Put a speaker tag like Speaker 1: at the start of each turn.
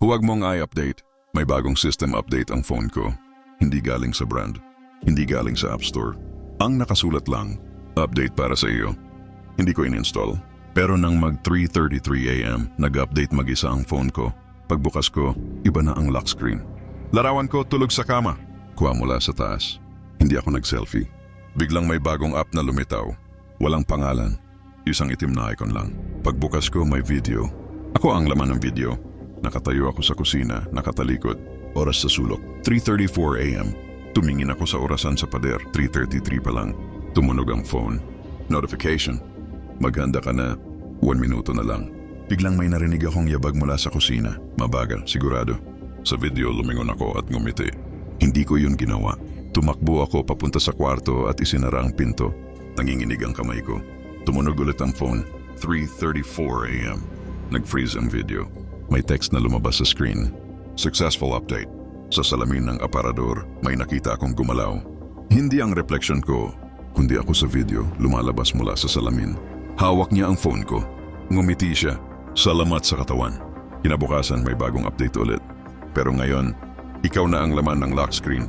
Speaker 1: Huwag mong i-update. May bagong system update ang phone ko. Hindi galing sa brand. Hindi galing sa App Store. Ang nakasulat lang, update para sa iyo. Hindi ko in-install. Pero nang mag 3:33 AM, nag-update mag-isa ang phone ko. Pagbukas ko, iba na ang lock screen. Larawan ko tulog sa kama. Kuha mula sa taas. Hindi ako nag-selfie. Biglang may bagong app na lumitaw. Walang pangalan. Isang itim na icon lang. Pagbukas ko may video. Ako ang laman ng video. Nakatayo ako sa kusina, nakatalikod. Oras sa sulok. 3:34 AM. Tumingin ako sa orasan sa pader. 3:33 pa lang. Tumunog ang phone. Notification. Maghanda ka na. 1 minuto na lang. Biglang may narinig akong yabag mula sa kusina. Mabagal, sigurado. Sa video lumingon ako at ngumiti. Hindi ko yun ginawa. Tumakbo ako papunta sa kwarto at isinara ang pinto. Nanginginig ang kamay ko. Tumunog ulit ang phone. 3:34 AM. Nag-freeze ang video. May text na lumabas sa screen. Successful update. Sa salamin ng aparador, may nakita akong gumalaw. Hindi ang reflection ko, kundi ako sa video lumalabas mula sa salamin. Hawak niya ang phone ko. Ngumiti siya. Salamat sa katawan. Kinabukasan may bagong update ulit. Pero ngayon, ikaw na ang laman ng lock screen.